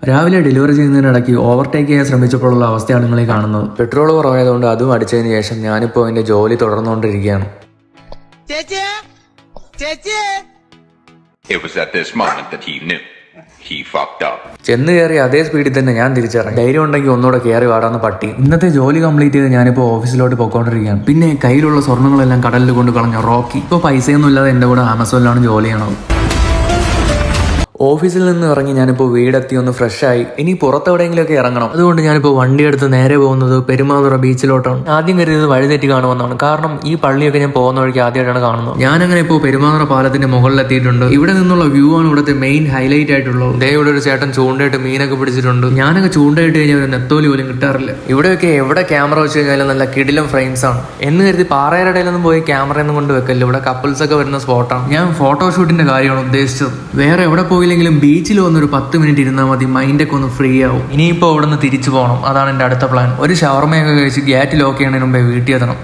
രാവിലെ delivery ചെയ്യുന്നതിനിടയ്ക്ക് overtake ചെയ്യാൻ ശ്രമിച്ചപ്പോഴുള്ള അവസ്ഥയാണ് നിങ്ങൾ ഈ കാണുന്നത്. പെട്രോൾ കുറവായതുകൊണ്ട് അതും അടിച്ചതിന് ശേഷം ഞാനിപ്പോൾ എൻ്റെ ജോലി തുടർന്നുകൊണ്ടിരിക്കുകയാണ്. It was at this moment that he knew he fucked up. ചെന്ന് കയറി അതേ സ്പീഡിൽ തന്നെ ഞാൻ തിരിച്ചിറങ്ങി. ധൈര്യം ഉണ്ടെങ്കിൽ ഒന്നുകൂടെ കയറി വാടാന്ന് പട്ടി. ഇന്നത്തെ ജോലി കംപ്ലീറ്റ് ചെയ്ത് ഞാനിപ്പോൾ ഓഫീസിലോട്ട് പോയിക്കൊണ്ടിരിക്കുകയാണ്. പിന്നെ കയ്യിലുള്ള സ്വർണ്ണങ്ങളെല്ലാം കടലിൽ കൊണ്ട് കളഞ്ഞ റോക്കി ഇപ്പോൾ പൈസയൊന്നും ഇല്ലാതെ എൻ്റെ കൂടെ ആമസോണിലാണ് ജോലി ചെയ്യണത്. ഓഫീസിൽ നിന്ന് ഇറങ്ങി ഞാനിപ്പോൾ വീടെത്തി ഒന്ന് ഫ്രഷ് ആയി. ഇനി പുറത്തെവിടെയെങ്കിലുമൊക്കെ ഇറങ്ങണം. അതുകൊണ്ട് ഞാനിപ്പോൾ വണ്ടി എടുത്ത് നേരെ പോകുന്നത് പെരുമാതുറ ബീച്ചിലോട്ടാണ്. ആദ്യം കരുതിയത് വഴിതെറ്റി കാണുമെന്നാണ്. കാരണം ഈ പള്ളിയൊക്കെ ഞാൻ പോകുന്ന വഴിക്ക് ആദ്യമായിട്ടാണ് കാണുന്നത്. ഞാനങ്ങനെ ഇപ്പോൾ പെരുമാതുറ പാലത്തിന്റെ മുകളിലെത്തിയിട്ടുണ്ട്. ഇവിടെ നിന്നുള്ള വ്യൂ ആണ് ഇവിടുത്തെ മെയിൻ ഹൈലൈറ്റ് ആയിട്ടുള്ളത്. ദേ ഇവിടെ ഒരു ചേട്ടൻ ചൂണ്ടയിട്ട് മീനൊക്കെ പിടിച്ചിട്ടുണ്ട്. ഞാനൊക്കെ ചൂണ്ടയിട്ട് കഴിഞ്ഞാൽ ഒരു നെത്തോലി പോലും കിട്ടാറില്ല. ഇവിടെയൊക്കെ എവിടെ ക്യാമറ വെച്ച് കഴിഞ്ഞാലും നല്ല കിടിലം ഫ്രെയിംസ് ആണ്. എന്ന് കരുതി പാറയുടെ ഇടയിലൊന്നും പോയി ക്യാമറയൊന്നും കൊണ്ട് വെക്കല്ലോ. ഇവിടെ കപ്പിൾസ് ഒക്കെ വരുന്ന സ്പോട്ടാണ്. ഞാൻ ഫോട്ടോഷൂട്ടിന്റെ കാര്യമാണ് ഉദ്ദേശിച്ചത്. വേറെ എവിടെ പോയില്ലെങ്കിലും ബീച്ചിൽ വന്നൊരു 10 മിനിറ്റ് ഇരുന്നാൽ മതി. മൈൻഡൊക്കെ ഒന്ന് ഫ്രീ ആവും. ഇനിയിപ്പോൾ അവിടെ നിന്ന് തിരിച്ചു പോകണം. അതാണ് എൻ്റെ അടുത്ത പ്ലാൻ. ഒരു ഷവർമയൊക്കെ കഴിച്ച് ഗേറ്റ് ലോക്ക് ചെയ്യുന്നതിന് മുമ്പേ വീട്ടിൽ എത്തണം.